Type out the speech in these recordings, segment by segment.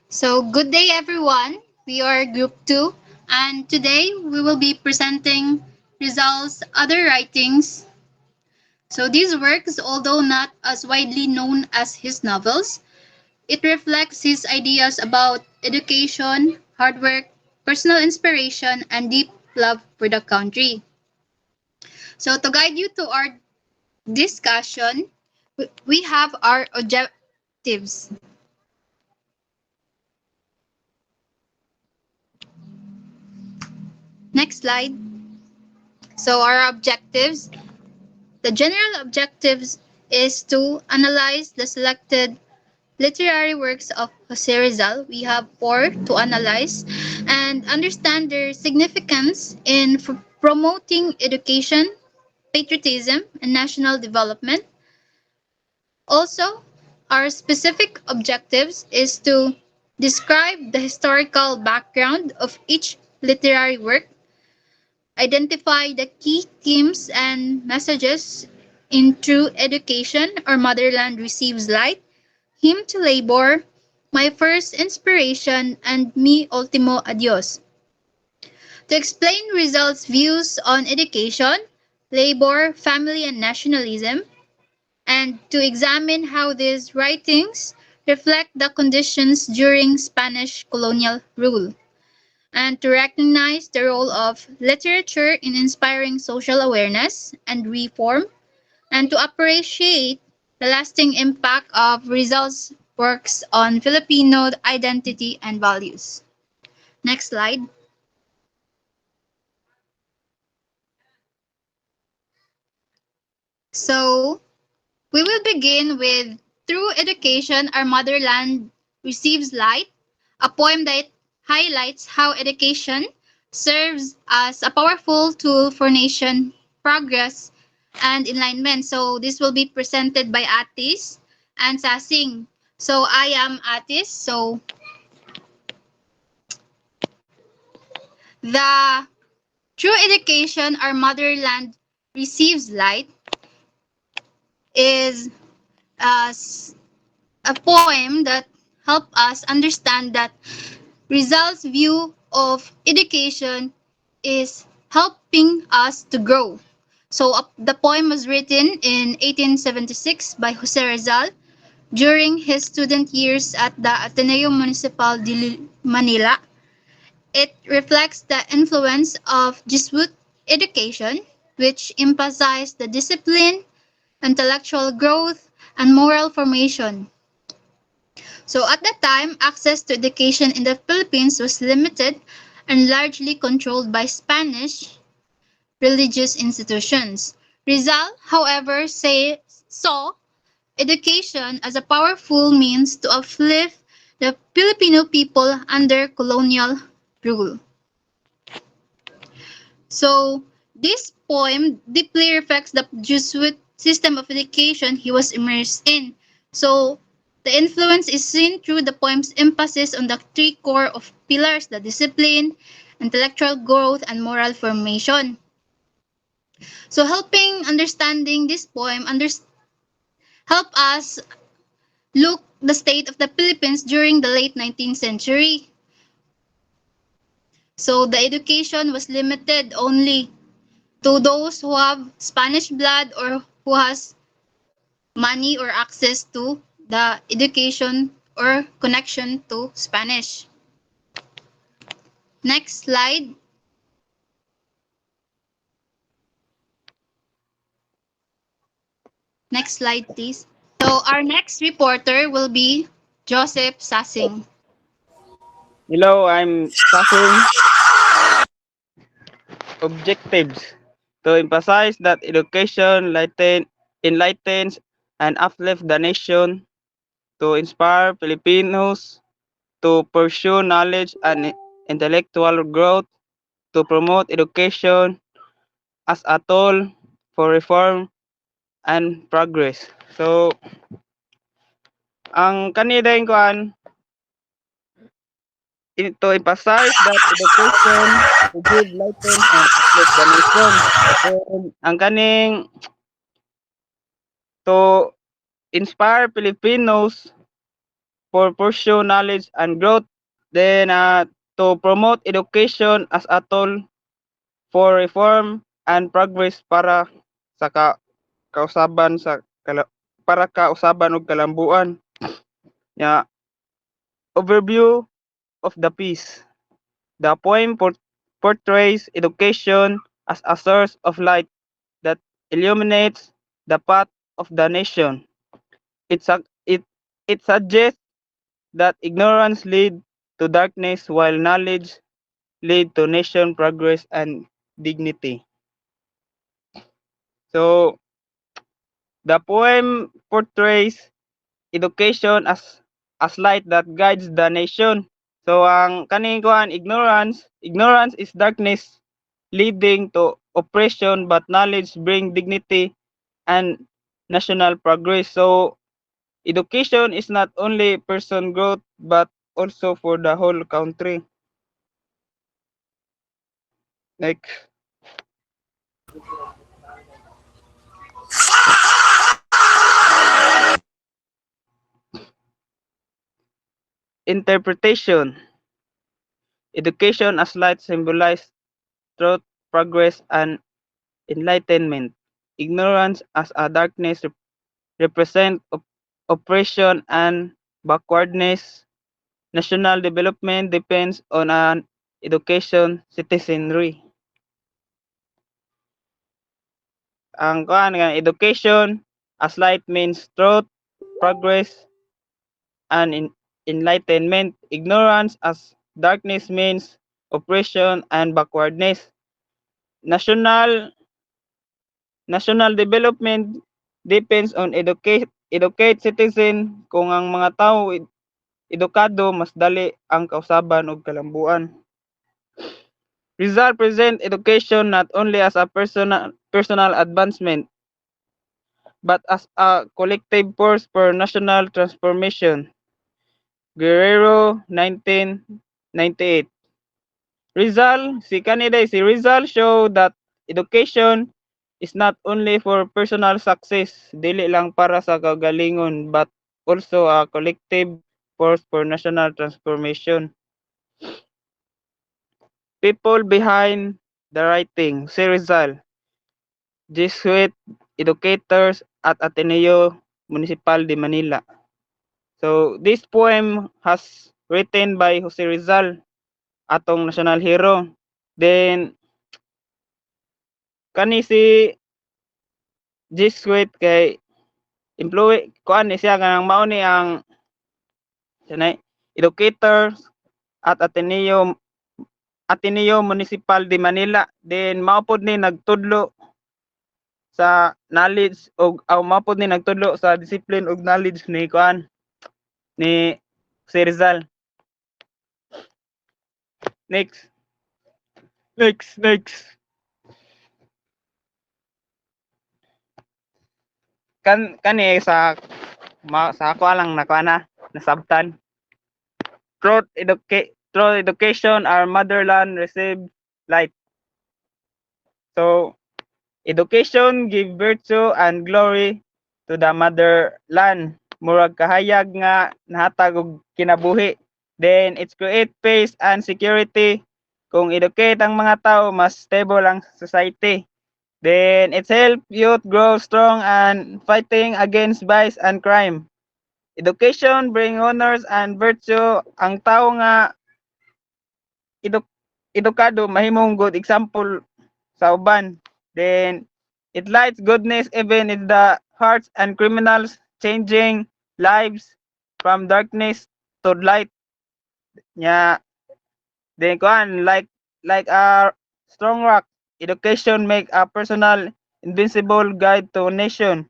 So, good day everyone. We are Group 2, and today we will be presenting Rizal's other writings. So, these works, although not as widely known as his novels, it reflects his ideas about education, hard work, personal inspiration, and deep love for the country. So, to guide you to our discussion, we have our objectives. Next slide. So, our objectives. The general objectives is to analyze the selected literary works of Jose Rizal. We have four to analyze and understand their significance in promoting education, patriotism, and national development. Also, our specific objectives is to describe the historical background of each literary work, identify the key themes and messages in True Education or Motherland Receives Light, Hymn to Labor, My First Inspiration, and Mi Ultimo Adios. To explain Rizal's views on education, labor, family, and nationalism, and to examine how these writings reflect the conditions during Spanish colonial rule, and to recognize the role of literature in inspiring social awareness and reform, and to appreciate the lasting impact of Rizal's works on Filipino identity and values. Next slide. So, we will begin with Through Education, Our Motherland Receives Light, a poem that highlights how education serves as a powerful tool for nation progress and enlightenment. So this will be presented by Atis and Sasing. So I am Atis. So the Through Education, Our Motherland Receives Light is a a poem that help us understand that Rizal's view of education is helping us to grow. So the poem was written in 1876 by Jose Rizal during his student years at the Ateneo Municipal de Manila. It reflects the influence of Jesuit education, which emphasized the discipline, intellectual growth, and moral formation. So at that time, access to education in the Philippines was limited and largely controlled by Spanish religious institutions. Rizal, however, saw education as a powerful means to uplift the Filipino people under colonial rule. So this poem deeply reflects the Jesuit system of education he was immersed in. So the influence is seen through the poem's emphasis on the three core of pillars: the discipline, intellectual growth, and moral formation. So helping understanding this poem help us look the state of the Philippines during the late 19th century. So the education was limited only to those who have Spanish blood or who has money or access to the education or connection to Spanish. Next slide. Next slide, please. So our next reporter will be Joseph Sassing. Hello, I'm Sasing. Objectives to emphasize that education enlightens and uplifts the nation, to inspire Filipinos to pursue knowledge and intellectual growth, to promote education as a tool for reform and progress. So, ang kanina yung kuan to emphasize that education to give license and uplift the nation. And ang kaning to inspire Filipinos for pursue knowledge and growth. Then to promote education as a tool for reform and progress para sa kausaban para kausaban og kalambuan. Ya, overview of the piece. The poem portrays education as a source of light that illuminates the path of the nation. It, it, it suggests that ignorance leads to darkness while knowledge leads to nation progress and dignity. So, the poem portrays education as light that guides the nation. So ang kaning kuan ignorance is darkness leading to oppression but knowledge bring dignity and national progress. So education is not only person growth but also for the whole country. Like interpretation. Education as light symbolizes truth, progress, and enlightenment. Ignorance as a darkness represent oppression and backwardness. National development depends on an education citizenry. Ang kuan nga education as light means truth, progress, and enlightenment. Ignorance as darkness means oppression and backwardness. National development depends on educate citizen. Kung ang mga tao edukado, mas dali ang kausaban ug kalambuan. Rizal present education not only as a personal advancement but as a collective force for national transformation. Guerrero, 1998. Si Rizal show that education is not only for personal success, dili lang para sa kagalingon, but also a collective force for national transformation. People behind the writing, si Rizal, Jesuit educators at Ateneo Municipal de Manila. So this poem has written by Jose Rizal, atong national hero. Then kani si Jesuit kay employee kuan ni siya kanang mao ni ang sanay educators at Ateneo Municipal de Manila. Then mao pod ni nagtudlo sa knowledge og mao pod ni nagtudlo sa discipline og knowledge ni kuan ni si Rizal. Next. Kani sa ako lang na nasabtan. Through education, our motherland receive light. So, education give virtue and glory to the motherland. Murag kahayag nga nahatag og kinabuhi. Then, it's create peace and security. Kung educate ang mga tao, mas stable ang society. Then, it's help youth grow strong and fighting against vice and crime. Education bring honors and virtue. Ang tao nga edukado mahimong good example sa uban. Then it lights goodness even in the hearts and criminals, changing lives from darkness to light. Nya then kuan like a strong rock. Education make a personal invincible guide to nation.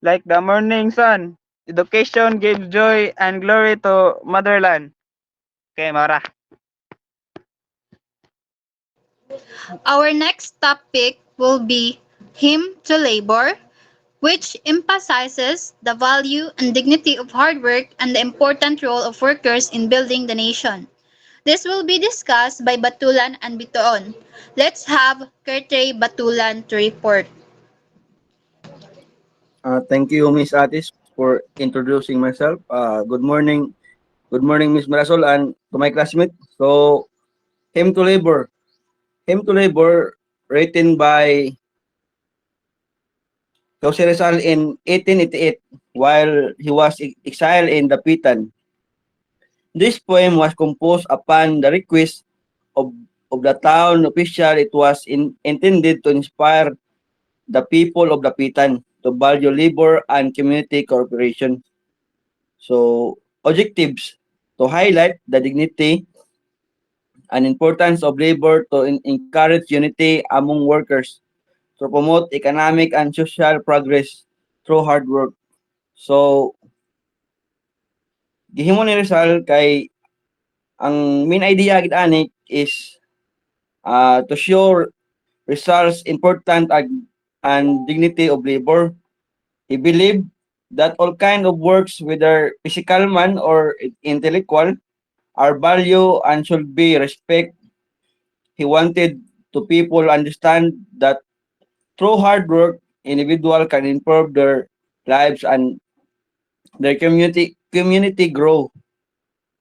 Like the morning sun, education gives joy and glory to motherland. Okay, Mara. Our next topic will be Hymn to Labor, which emphasizes the value and dignity of hard work and the important role of workers in building the nation. This will be discussed by Batulan and Bitoon. Let's have Kertrey Batulan to report. Thank you, Miss Atis, for introducing myself. Good morning, Good morning, Miss Mirasol, and to my classmate. So, Hymn to Labor. Hymn to Labor, written by Jose Rizal in 1888 while he was exiled in Dapitan. This poem was composed upon the request of, of the town official. It was intended to inspire the people of Dapitan to value labor and community cooperation. So, objectives to highlight the dignity and importance of labor to encourage unity among workers, to promote economic and social progress through hard work. So, gihimo ni Rizal kay ang main idea gid ani is to show Rizal's important and dignity of labor. He believed that all kind of works, whether physical man or intellectual, are value and should be respect. He wanted to people understand that through hard work, individual can improve their lives and their community grow.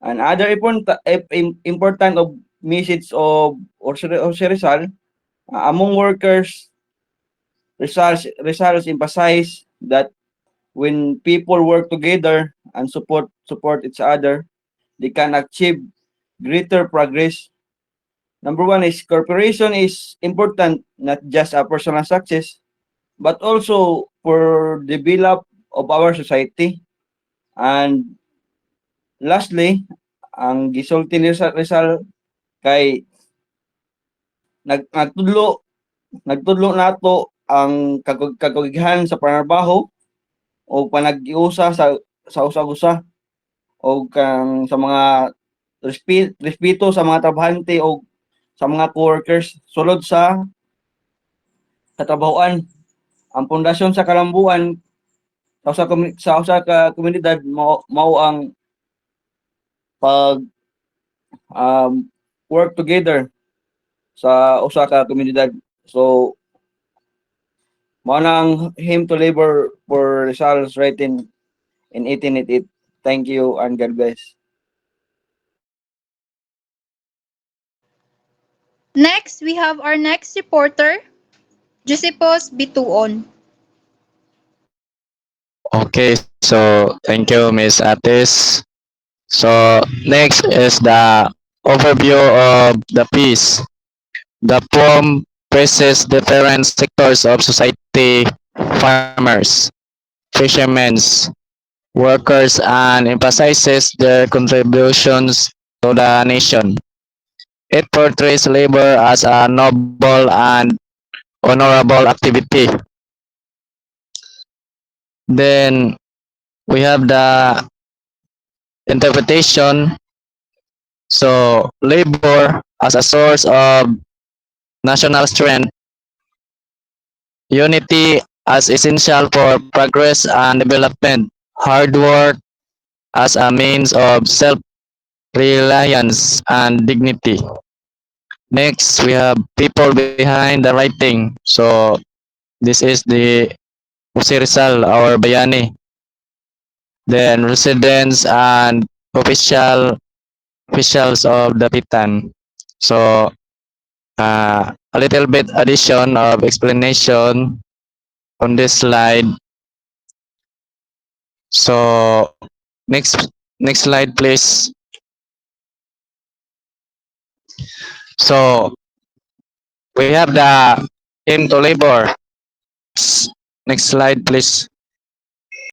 And other important of message of Jose Rizal, among workers, Rizal emphasize that when people work together and support each other, they can achieve greater progress. Number one is cooperation is important, not just a personal success, but also for develop of our society. And lastly, ang gisulti ni Rizal kay nagtudlo nato ang kakugihan sa panarbaho o panag-iusa sa usag-usa o kang sa mga respeto sa mga trabahante o sa mga coworkers sulod sa katrabahoan. Ang pundasyon sa kalambuan sa usa ka komunidad mao ang pag work together sa usa ka komunidad. So mao na ang hymn to labor for Rizal's written in 1888. Thank you and God bless. Next, we have our next reporter, Josepos Bituon. Okay, so thank you, Miss Atis. So next is the overview of the piece. The poem praises different sectors of society, farmers, fishermen, workers, and emphasizes their contributions to the nation. It portrays labor as a noble and honorable activity. Then we have the interpretation. So labor as a source of national strength, unity as essential for progress and development, hard work as a means of self-reliance and dignity. Next, we have people behind the writing. So this is the Jose Rizal, our Bayani. Then residents and officials of the Pitan. So a little bit addition of explanation on this slide. So next slide, please. So we have the aim to labor. Next slide, please.